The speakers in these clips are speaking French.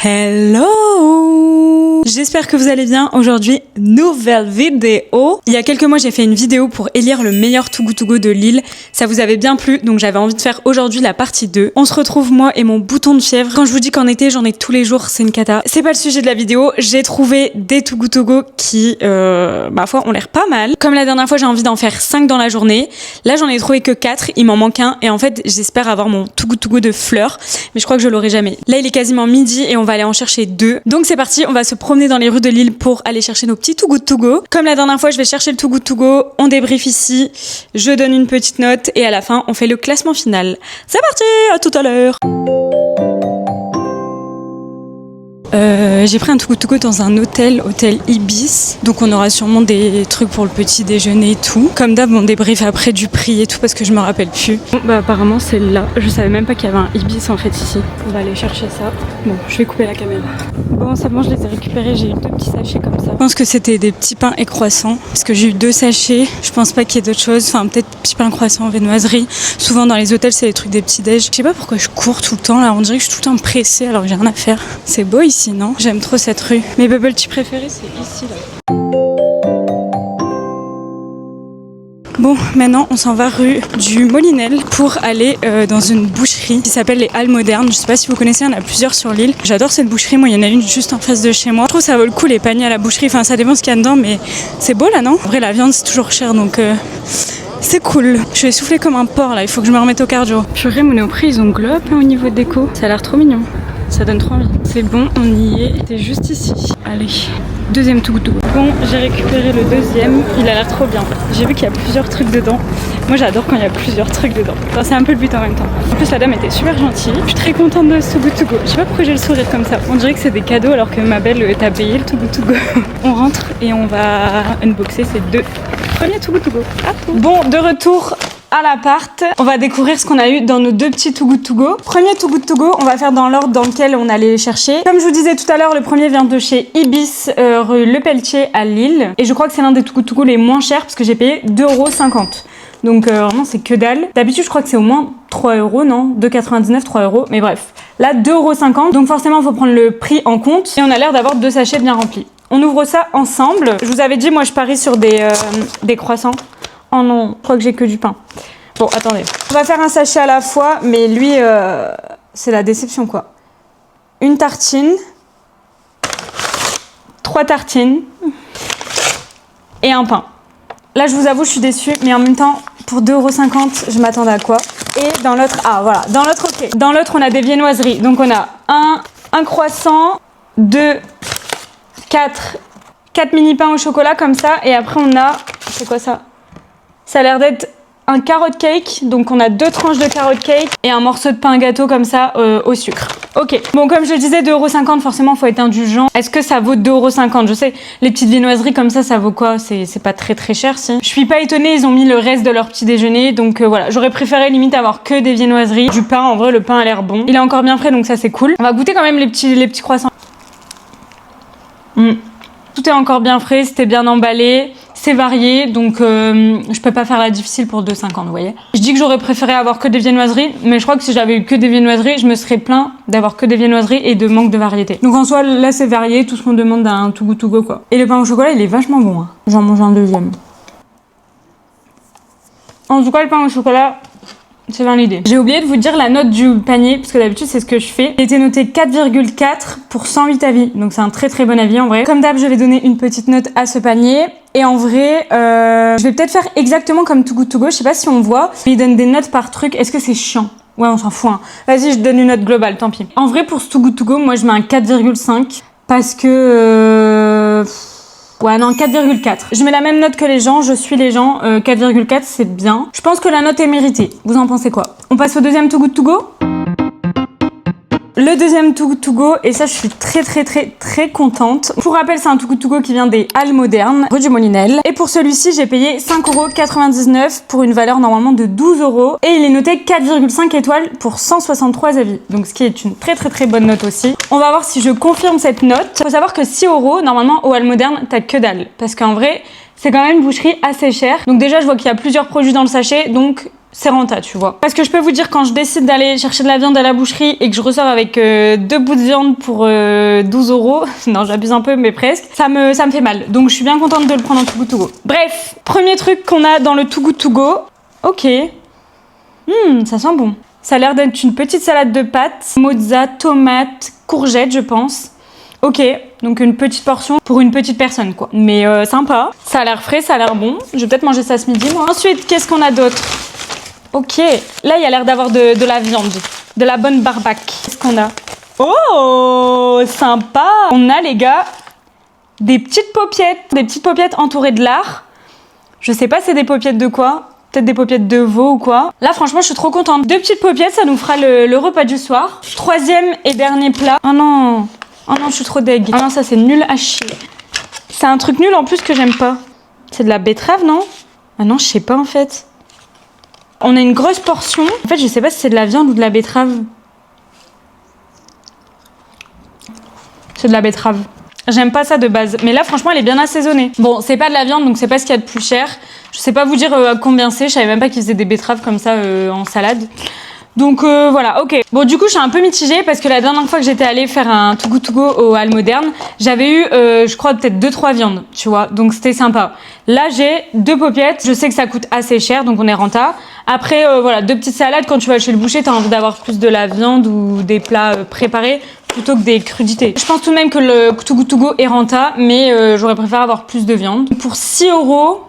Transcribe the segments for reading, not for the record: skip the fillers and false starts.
Hello! J'espère que vous allez bien. Aujourd'hui, nouvelle vidéo. Il y a quelques mois, j'ai fait une vidéo pour élire le meilleur Too Good To Go de Lille. Ça vous avait bien plu, donc j'avais envie de faire aujourd'hui la partie 2. On se retrouve, moi et mon bouton de fièvre. Quand je vous dis qu'en été, j'en ai tous les jours, c'est une cata. C'est pas le sujet de la vidéo. J'ai trouvé des Too Good To Go qui, ma foi, ont l'air pas mal. Comme la dernière fois, j'ai envie d'en faire 5 dans la journée. Là, j'en ai trouvé que 4. Il m'en manque un. Et en fait, j'espère avoir mon Too Good To Go de fleurs. Mais je crois que je l'aurai jamais. Là, il est quasiment midi et on va aller en chercher 2. Donc c'est parti, on va se promener dans les rues de Lille pour aller chercher nos petits Too Good To Go. Comme la dernière fois, je vais chercher le Too Good To Go, on débrief ici, je donne une petite note et à la fin, on fait le classement final. C'est parti, à tout à l'heure. J'ai pris un Too Good To Go dans un hôtel Ibis, donc on aura sûrement des trucs pour le petit déjeuner et tout. Comme d'hab, on débrief après du prix et tout parce que je me rappelle plus. Bon, bah apparemment c'est là, je savais même pas qu'il y avait un Ibis en fait ici. On va aller chercher ça. Bon, je vais couper la caméra. Bon, c'est bon, je les ai récupérés, j'ai eu 2 petits sachets comme ça. Je pense que c'était des petits pains et croissants, parce que j'ai eu 2 sachets. Je pense pas qu'il y ait d'autres choses, enfin peut-être petits pains croissants, viennoiserie. Souvent dans les hôtels c'est des trucs des petits déj. Je sais pas pourquoi je cours tout le temps là, on dirait que je suis tout le temps pressée alors que j'ai rien à faire. C'est beau ici, non? J'aime trop cette rue. Mes bubble tea préférés, c'est ici, là. Bon, maintenant, on s'en va rue du Molinel pour aller dans une boucherie qui s'appelle les Halles Modernes. Je sais pas si vous connaissez, il y en a plusieurs sur l'île. J'adore cette boucherie, moi, il y en a une juste en face de chez moi. Je trouve que ça vaut le coup, les paniers à la boucherie. Enfin, ça dépend ce qu'il y a dedans, mais c'est beau, là, non? En vrai, la viande, c'est toujours cher, donc... c'est cool. Je vais souffler comme un porc, là. Il faut que je me remette au cardio. Purée, Monoprix, ils ont globe hein, au niveau de déco. Ça a l'air trop mignon. Ça donne trop envie. C'est bon, on y est. C'est juste ici. Allez, deuxième Too Good To Go. Bon, j'ai récupéré le deuxième. Il a l'air trop bien. J'ai vu qu'il y a plusieurs trucs dedans. Moi, j'adore quand il y a plusieurs trucs dedans. Enfin, c'est un peu le but en même temps. En plus, la dame était super gentille. Je suis très contente de ce Too Good To Go. Je sais pas pourquoi j'ai le sourire comme ça. On dirait que c'est des cadeaux alors que ma belle t'a payé le Too Good To Go. On rentre et on va unboxer ces 2 premiers Too Good To Go. Bon, de retour à l'appart, on va découvrir ce qu'on a eu dans nos 2 petits Too Good To Go. Premier Too Good To Go, on va faire dans l'ordre dans lequel on allait les chercher. Comme je vous disais tout à l'heure, le premier vient de chez Ibis, rue Le Pelletier à Lille. Et je crois que c'est l'un des Too Good To Go les moins chers parce que j'ai payé 2,50 €. Donc vraiment c'est que dalle. D'habitude je crois que c'est au moins 3 €, non? 2,99 €, 3 €. Mais bref, là 2,50 €. Donc forcément il faut prendre le prix en compte. Et on a l'air d'avoir 2 sachets bien remplis. On ouvre ça ensemble. Je vous avais dit, moi je parie sur des croissants. Oh non, je crois que j'ai que du pain. Bon, attendez. On va faire un sachet à la fois, mais lui, c'est la déception, quoi. Une tartine, 3 tartines et un pain. Là, je vous avoue, je suis déçue, mais en même temps, pour 2,50 €, je m'attendais à quoi? Et dans l'autre, ah voilà, dans l'autre, ok. Dans l'autre, on a des viennoiseries. Donc, on a un croissant, 2, 4 mini pains au chocolat, comme ça. Et après, on a, c'est quoi ça? Ça a l'air d'être un carrot cake, donc on a 2 tranches de carrot cake et un morceau de pain gâteau comme ça au sucre. Ok, bon comme je le disais, 2,50 €, forcément faut être indulgent. Est-ce que ça vaut 2,50 €? Je sais, les petites viennoiseries comme ça vaut quoi? C'est pas très cher si. Je suis pas étonnée, ils ont mis le reste de leur petit déjeuner, donc voilà. J'aurais préféré limite avoir que des viennoiseries. Du pain, en vrai le pain a l'air bon. Il est encore bien frais donc ça c'est cool. On va goûter quand même les petits croissants. Tout est encore bien frais, c'était bien emballé. C'est varié, donc je peux pas faire la difficile pour 2,50 €, vous voyez. Je dis que j'aurais préféré avoir que des viennoiseries, mais je crois que si j'avais eu que des viennoiseries, je me serais plaint d'avoir que des viennoiseries et de manque de variété. Donc en soi, là c'est varié, tout ce qu'on demande d'un Too Good To Go, quoi. Et le pain au chocolat, il est vachement bon, hein. J'en mange un deuxième. En tout cas, le pain au chocolat, c'est validé. J'ai oublié de vous dire la note du panier, parce que d'habitude c'est ce que je fais. Il était noté 4,4 pour 108 avis, donc c'est un très bon avis en vrai. Comme d'hab, je vais donner une petite note à ce panier. Et en vrai, je vais peut-être faire exactement comme Too Good To Go, je sais pas si on voit. Il donne des notes par truc, est-ce que c'est chiant? Ouais, on s'en fout, hein. Vas-y, je donne une note globale, tant pis. En vrai, pour ce Too Good To Go, moi je mets un 4,5 parce que... Ouais, non, 4,4. Je mets la même note que les gens, je suis les gens. 4,4, c'est bien. Je pense que la note est méritée. Vous en pensez quoi? On passe au deuxième Too Good To Go? Le deuxième Too Good To Go, et ça je suis très contente. Pour rappel, c'est un Too Good To Go qui vient des Halles Modernes, rue du Molinel. Et pour celui-ci, j'ai payé 5,99 € pour une valeur normalement de 12 €. Et il est noté 4,5 étoiles pour 163 avis. Donc ce qui est une très bonne note aussi. On va voir si je confirme cette note. Faut savoir que 6 €, normalement aux Halles Modernes, t'as que dalle. Parce qu'en vrai, c'est quand même une boucherie assez chère. Donc déjà, je vois qu'il y a plusieurs produits dans le sachet, donc c'est renta, tu vois. Parce que je peux vous dire, quand je décide d'aller chercher de la viande à la boucherie et que je ressors avec 2 bouts de viande pour 12 euros, non, j'abuse un peu, mais presque, ça me fait mal. Donc je suis bien contente de le prendre en Too Good To Go. Bref, premier truc qu'on a dans le Too Good To Go. Ok. Ça sent bon. Ça a l'air d'être une petite salade de pâtes, mozza, tomates, courgettes, je pense. Ok, donc une petite portion pour une petite personne, quoi. Mais sympa. Ça a l'air frais, ça a l'air bon. Je vais peut-être manger ça ce midi, moi. Ensuite, qu'est-ce qu'on a d'autre? Ok, là, il y a l'air d'avoir de la viande. De la bonne barbaque. Qu'est-ce qu'on a? Oh, sympa. On a, les gars, des petites paupiettes. Des petites paupiettes entourées de lard. Je sais pas c'est des paupiettes de quoi. Peut-être des paupiettes de veau ou quoi. Là, franchement, je suis trop contente. 2 petites paupiettes, ça nous fera le repas du soir. 3e et dernier plat. Oh non. Oh non, je suis trop deg. Oh non, ça, c'est nul à chier. C'est un truc nul en plus que j'aime pas. C'est de la betterave, non? Ah non, je sais pas en fait. On a une grosse portion. En fait, je sais pas si c'est de la viande ou de la betterave. C'est de la betterave. J'aime pas ça de base. Mais là, franchement, elle est bien assaisonnée. Bon, c'est pas de la viande, donc c'est pas ce qu'il y a de plus cher. Je sais pas vous dire combien c'est. Je savais même pas qu'ils faisaient des betteraves comme ça en salade. Donc voilà, ok. Bon, du coup, je suis un peu mitigée parce que la dernière fois que j'étais allée faire un Too Good To Go au Halles Modernes, j'avais eu, je crois, peut-être 2-3 viandes, tu vois. Donc c'était sympa. Là, j'ai 2 paupiettes. Je sais que ça coûte assez cher, donc on est renta. Après, voilà, 2 petites salades. Quand tu vas chez le boucher, t'as envie d'avoir plus de la viande ou des plats préparés plutôt que des crudités. Je pense tout de même que le Too Good To Go est renta, mais j'aurais préféré avoir plus de viande. Pour 6 euros,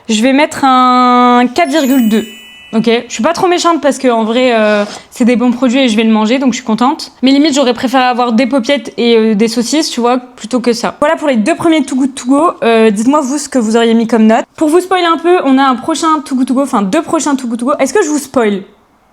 je vais mettre un 4,2. Ok, je suis pas trop méchante parce que en vrai c'est des bons produits et je vais le manger, donc je suis contente. Mais limite j'aurais préféré avoir des paupiettes et des saucisses, tu vois, plutôt que ça. Voilà pour les 2 premiers Too Good To Go. Dites-moi vous ce que vous auriez mis comme note. Pour vous spoiler un peu, on a un prochain Too Good To Go, enfin 2 prochains Too Good To Go. Est-ce que je vous spoil?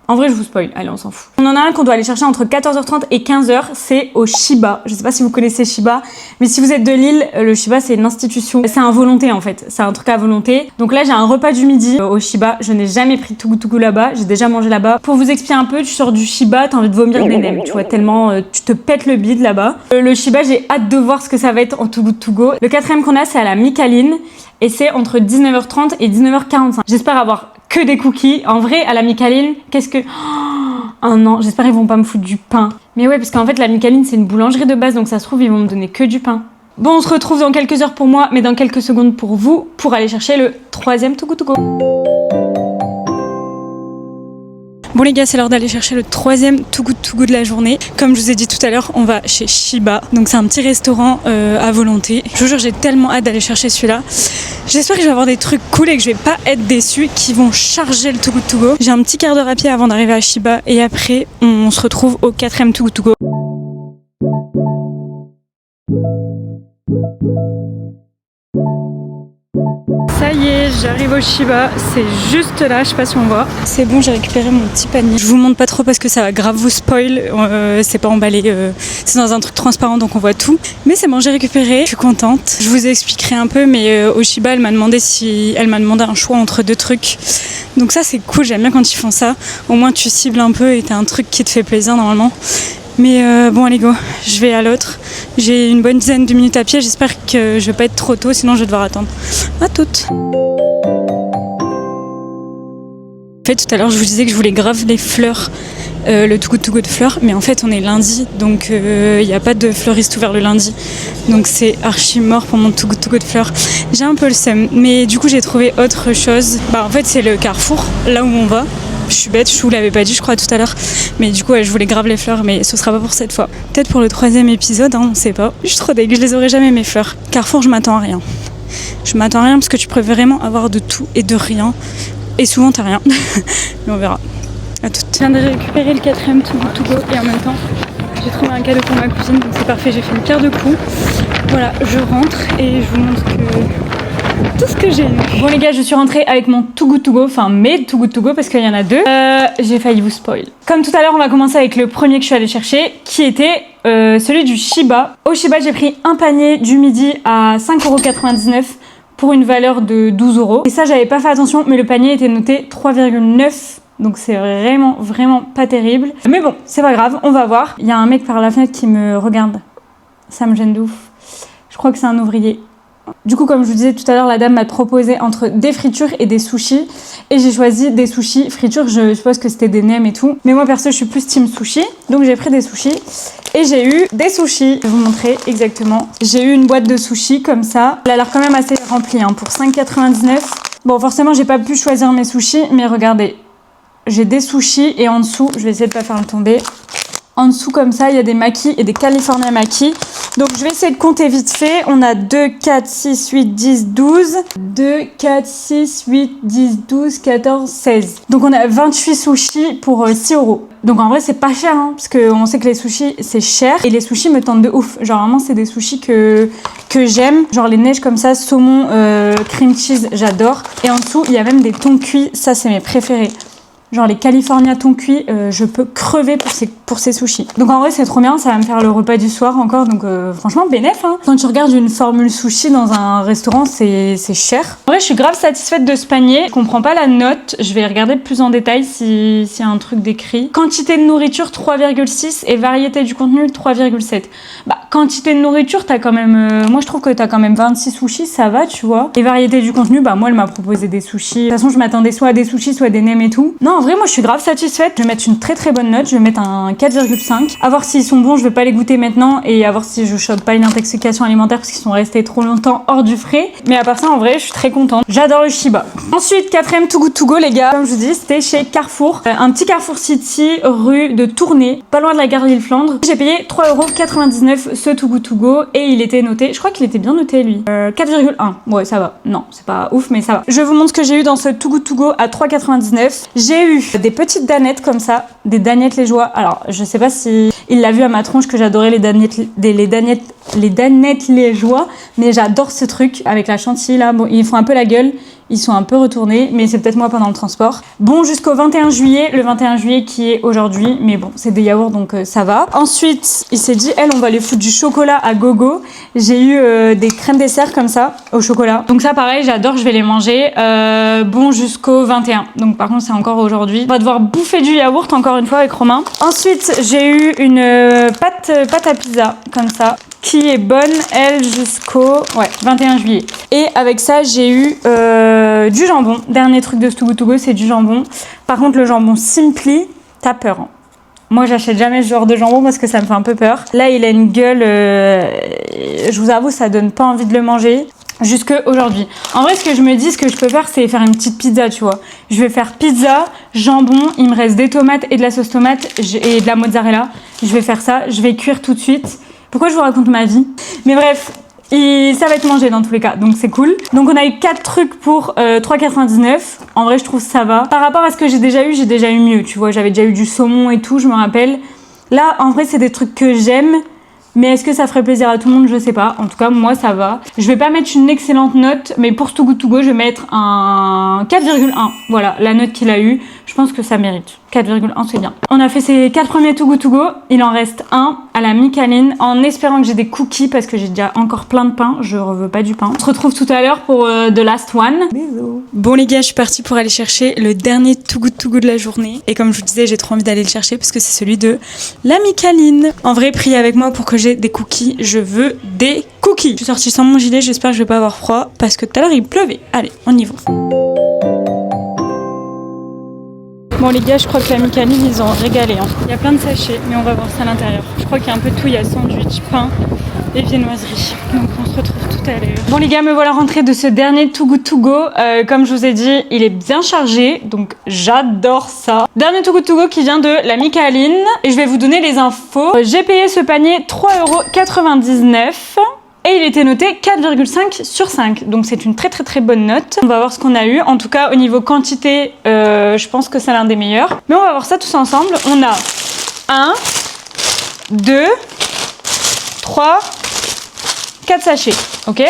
En vrai, je vous spoil. Allez, on s'en fout. On en a un qu'on doit aller chercher entre 14h30 et 15h. C'est au Shiba. Je sais pas si vous connaissez Shiba, mais si vous êtes de Lille, le Shiba, c'est une institution. C'est un volonté, en fait. C'est un truc à volonté. Donc là, j'ai un repas du midi au Shiba. Je n'ai jamais pris de Too Good To Go là-bas. J'ai déjà mangé là-bas. Pour vous expliquer un peu, tu sors du Shiba, t'as envie de vomir des nems. Tu vois, tellement tu te pètes le bide là-bas. Le Shiba, j'ai hâte de voir ce que ça va être en Too Good To Go. Le 4e qu'on a, c'est à la Micaline. Et c'est entre 19h30 et 19h45. J'espère avoir que des cookies. En vrai, à la Micaline, qu'est-ce que... Oh non, j'espère qu'ils vont pas me foutre du pain. Mais ouais, parce qu'en fait, la Micaline, c'est une boulangerie de base, donc ça se trouve, ils vont me donner que du pain. Bon, on se retrouve dans quelques heures pour moi, mais dans quelques secondes pour vous, pour aller chercher le 3e Too Good To Go. Bon les gars, c'est l'heure d'aller chercher le 3e Too Good To Go de la journée. Comme je vous ai dit tout à l'heure, on va chez Shiba. Donc c'est un petit restaurant à volonté. Je vous jure, j'ai tellement hâte d'aller chercher celui-là. J'espère que je vais avoir des trucs cool et que je vais pas être déçue, qui vont charger le Too Good To Go. J'ai un petit quart d'heure à pied avant d'arriver à Shiba et après on se retrouve au 4e Too Good To Go. Ça y est, j'arrive au Shiba, c'est juste là, je sais pas si on voit. C'est bon, j'ai récupéré mon petit panier. Je vous montre pas trop parce que ça va grave vous spoil, c'est pas emballé, c'est dans un truc transparent donc on voit tout. Mais c'est bon, j'ai récupéré, je suis contente. Je vous expliquerai un peu, mais au Shiba, elle m'a demandé un choix entre 2 trucs. Donc ça c'est cool, j'aime bien quand ils font ça. Au moins tu cibles un peu et t'as un truc qui te fait plaisir normalement. Mais bon allez go, je vais à l'autre. J'ai une bonne dizaine de minutes à pied, j'espère que je vais pas être trop tôt, sinon je vais devoir attendre. À toutes. En fait tout à l'heure je vous disais que je voulais grave les fleurs, le Too Good To Go de fleurs, mais en fait on est lundi, donc il n'y a pas de fleuriste ouvert le lundi. Donc c'est archi mort pour mon Too Good To Go de fleurs. J'ai un peu le seum, mais du coup j'ai trouvé autre chose. Bah en fait c'est le Carrefour, là où on va. Je suis bête, je vous l'avais pas dit je crois tout à l'heure. Mais du coup ouais, je voulais grave les fleurs, mais ce sera pas pour cette fois. Peut-être pour le 3e épisode, hein, on sait pas. Je suis trop dégueu, je les aurai jamais mes fleurs. Carrefour, je m'attends à rien. Je m'attends à rien parce que tu peux vraiment avoir de tout et de rien. Et souvent t'as rien. Mais on verra. À toutes. Je viens de récupérer le 4e Too Good To Go et en même temps j'ai trouvé un cadeau pour ma cousine, donc c'est parfait, j'ai fait une pierre de coups. Voilà, je rentre et je vous montre tout ce que j'ai eu. Bon les gars, je suis rentrée avec mon Too Good To Go, enfin mes Too Good To Go parce qu'il y en a 2. J'ai failli vous spoil. Comme tout à l'heure, on va commencer avec le premier que je suis allée chercher, qui était celui du Shiba. Au Shiba, j'ai pris un panier du midi à 5,99€ pour une valeur de 12 €. Et ça, j'avais pas fait attention, mais le panier était noté 3,9. Donc c'est vraiment pas terrible. Mais bon, c'est pas grave, on va voir. Il y a un mec par la fenêtre qui me regarde. Ça me gêne de ouf. Je crois que c'est un ouvrier. Du coup, comme je vous disais tout à l'heure, la dame m'a proposé entre des fritures et des sushis. Et j'ai choisi des sushis. Fritures, je suppose que c'était des nems et tout. Mais moi, perso, je suis plus team sushi. Donc, j'ai pris des sushis. Et j'ai eu des sushis. Je vais vous montrer exactement. J'ai eu une boîte de sushis comme ça. Elle a l'air quand même assez remplie, hein, pour 5,99 €. Bon, forcément, j'ai pas pu choisir mes sushis. Mais regardez, j'ai des sushis et en dessous, je vais essayer de pas faire le tomber. En dessous, comme ça, il y a des makis et des California makis. Donc, je vais essayer de compter vite fait. On a 2, 4, 6, 8, 10, 12. 2, 4, 6, 8, 10, 12, 14, 16. Donc, on a 28 sushis pour 6 €. Donc, en vrai, c'est pas cher, hein, parce qu'on sait que les sushis, c'est cher. Et les sushis me tentent de ouf. Genre, vraiment, c'est des sushis que j'aime. Genre, les neiges comme ça, saumon, cream cheese, j'adore. Et en dessous, il y a même des thons cuits. Ça, c'est mes préférés. Genre les California thon cuit, je peux crever pour ces sushis. Donc en vrai c'est trop bien, ça va me faire le repas du soir encore, donc franchement bénéf, hein. Quand tu regardes une formule sushi dans un restaurant, c'est cher. En vrai je suis grave satisfaite de ce panier, je comprends pas la note, je vais regarder plus en détail s'il y a un truc décrit. Quantité de nourriture 3,6 et variété du contenu 3,7. Bah quantité de nourriture t'as quand même, moi je trouve que t'as quand même 26 sushis, ça va tu vois. Et variété du contenu, bah moi elle m'a proposé des sushis. De toute façon je m'attendais soit à des sushis, soit à des nems et tout. Non en vrai moi je suis grave satisfaite, je vais mettre une très très bonne note, je vais mettre un 4,5. À voir s'ils sont bons, je vais pas les goûter maintenant et à voir si je chope pas une intoxication alimentaire parce qu'ils sont restés trop longtemps hors du frais. Mais à part ça en vrai je suis très contente, j'adore le Shiba. Ensuite quatrième Too Good To Go les gars, comme je vous dis c'était chez Carrefour, un petit Carrefour City rue de Tournai, pas loin de la gare Lille-Flandre. J'ai payé 3,99 € ce Too Good To Go et il était noté, je crois qu'il était bien noté lui, 4,1. Ouais ça va, non c'est pas ouf mais ça va. Je vous montre ce que j'ai eu dans ce Too Good To Go à 3,99. J'ai eu des petites danettes comme ça, des danettes les joies. Alors, je sais pas si il l'a vu à ma tronche que j'adorais les danettes les joies, mais j'adore ce truc avec la chantilly là. Bon, ils font un peu la gueule, ils sont un peu retournés, mais c'est peut-être moi pendant le transport. Bon, jusqu'au 21 juillet, le 21 juillet qui est aujourd'hui, mais bon, c'est des yaourts donc ça va. Ensuite, il s'est dit, elle, on va aller foutre du chocolat à gogo. J'ai eu des crèmes dessert comme ça, au chocolat. Donc ça, pareil, j'adore, je vais les manger. Bon, jusqu'au 21. Donc par contre, c'est encore aujourd'hui. On va devoir bouffer du yaourt encore une fois avec Romain. Ensuite, j'ai eu une pâte à pizza, comme ça, qui est bonne, elle, jusqu'au 21 juillet. Et avec ça, j'ai eu du jambon. Dernier truc de Too Good To Go, c'est du jambon. Par contre, le jambon Simply, t'as peur, hein. Moi, j'achète jamais ce genre de jambon parce que ça me fait un peu peur. Là, il a une gueule, je vous avoue, ça donne pas envie de le manger. Jusque aujourd'hui. En vrai, ce que je me dis, ce que je peux faire, c'est faire une petite pizza, tu vois. Je vais faire pizza, jambon, il me reste des tomates et de la sauce tomate et de la mozzarella. Je vais faire ça, je vais cuire tout de suite. Pourquoi je vous raconte ma vie? Mais bref, ça va être mangé dans tous les cas, donc c'est cool. Donc on a eu 4 trucs pour 3,99. En vrai, je trouve ça va. Par rapport à ce que j'ai déjà eu mieux, tu vois. J'avais déjà eu du saumon et tout, je me rappelle. Là, en vrai, c'est des trucs que j'aime. Mais est-ce que ça ferait plaisir à tout le monde? Je sais pas. En tout cas, moi, ça va. Je vais pas mettre une excellente note, mais pour Too Good To Go, je vais mettre un 4,1. Voilà, la note qu'il a eue. Je pense que ça mérite. 4,1, c'est bien. On a fait ces 4 premiers Too Good To Go. Il en reste un à la Micaline, en espérant que j'ai des cookies, parce que j'ai déjà encore plein de pain. Je veux pas du pain. On se retrouve tout à l'heure pour The Last One. Bisous. Bon les gars, je suis partie pour aller chercher le dernier Too Good To Go de la journée. Et comme je vous disais, j'ai trop envie d'aller le chercher parce que c'est celui de la Micaline. En vrai, priez avec moi pour que j'ai des cookies. Je veux des cookies. Je suis sortie sans mon gilet, j'espère que je vais pas avoir froid parce que tout à l'heure il pleuvait. Allez, on y va. Bon les gars, je crois que la Micaline, ils ont régalé, hein. Il y a plein de sachets, mais on va voir ça à l'intérieur. Je crois qu'il y a un peu de tout, il y a sandwich, pain et viennoiserie. Donc on se retrouve tout à l'heure. Bon les gars, me voilà rentrée de ce dernier Too Good To Go. Comme je vous ai dit, il est bien chargé, donc j'adore ça. Dernier Too Good To Go qui vient de la Micaline. Et je vais vous donner les infos. J'ai payé ce panier 3,99 €. Et il était noté 4,5 sur 5. Donc c'est une très très très bonne note. On va voir ce qu'on a eu. En tout cas, au niveau quantité, je pense que c'est l'un des meilleurs. Mais on va voir ça tous ensemble. On a 1, 2, 3, 4 sachets. Ok?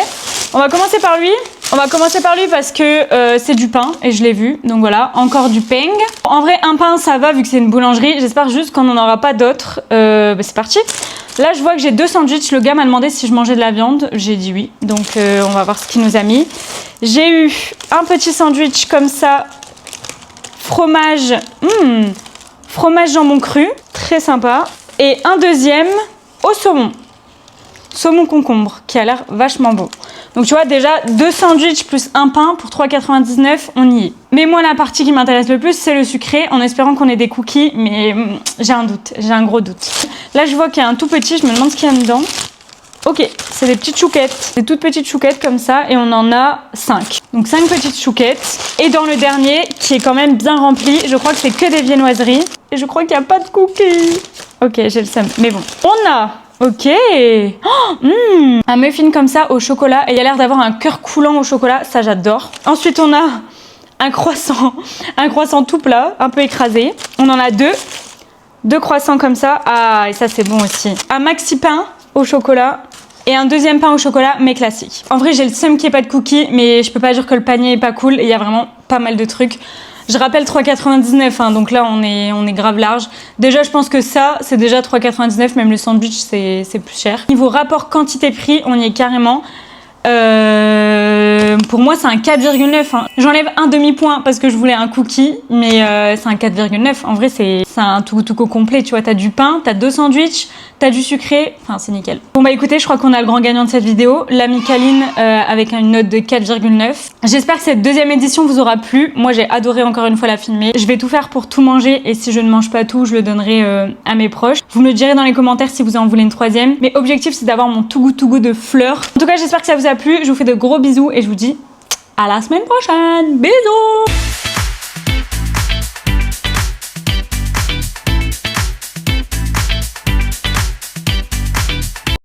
On va commencer par lui. On va commencer par lui parce que c'est du pain et je l'ai vu. Donc voilà, encore du peng. En vrai, un pain, ça va vu que c'est une boulangerie. J'espère juste qu'on n'en aura pas d'autres. C'est parti. Là, je vois que j'ai 2 sandwichs. Le gars m'a demandé si je mangeais de la viande. J'ai dit oui. Donc, on va voir ce qu'il nous a mis. J'ai eu un petit sandwich comme ça. Fromage. Fromage jambon cru. Très sympa. Et un deuxième au saumon. Saumon concombre, qui a l'air vachement bon. Donc tu vois déjà 2 sandwichs plus un pain pour 3,99, on y est. Mais moi la partie qui m'intéresse le plus c'est le sucré, en espérant qu'on ait des cookies, mais j'ai un doute, j'ai un gros doute. Là je vois qu'il y a un tout petit, je me demande ce qu'il y a dedans. Ok, c'est des petites chouquettes, des toutes petites chouquettes comme ça et on en a 5. Donc 5 petites chouquettes. Et dans le dernier, qui est quand même bien rempli, je crois que c'est que des viennoiseries. Et je crois qu'il n'y a pas de cookies. Ok, j'ai le seum, mais bon. On a, ok, un muffin comme ça au chocolat et il y a l'air d'avoir un cœur coulant au chocolat, ça j'adore. Ensuite on a un croissant tout plat, un peu écrasé. On en a 2 croissants comme ça. Ah, et ça c'est bon aussi. Un maxi pain au chocolat. Et un deuxième pain au chocolat, mais classique. En vrai, j'ai le seum qu'il n'y ait pas de cookies, mais je peux pas dire que le panier est pas cool. Et il y a vraiment pas mal de trucs. Je rappelle 3,99 €, hein, donc là, on est grave large. Déjà, je pense que ça, c'est déjà 3,99 €. Même le sandwich, c'est plus cher. Niveau rapport quantité-prix, on y est carrément. Pour moi, c'est un 4,9. Hein. J'enlève un demi-point parce que je voulais un cookie, mais c'est un 4,9. En vrai, c'est un tout complet. Tu vois, t'as du pain, t'as 2 sandwichs, t'as du sucré. Enfin, c'est nickel. Bon, bah écoutez, je crois qu'on a le grand gagnant de cette vidéo. L'ami Kaline avec une note de 4,9. J'espère que cette deuxième édition vous aura plu. Moi, j'ai adoré encore une fois la filmer. Je vais tout faire pour tout manger et si je ne mange pas tout, je le donnerai à mes proches. Vous me le direz dans les commentaires si vous en voulez une troisième. Mais objectif, c'est d'avoir mon tout goût de fleurs. En tout cas, j'espère que ça vous a plu. Je vous fais de gros bisous et je vous dis à la semaine prochaine. Bisous!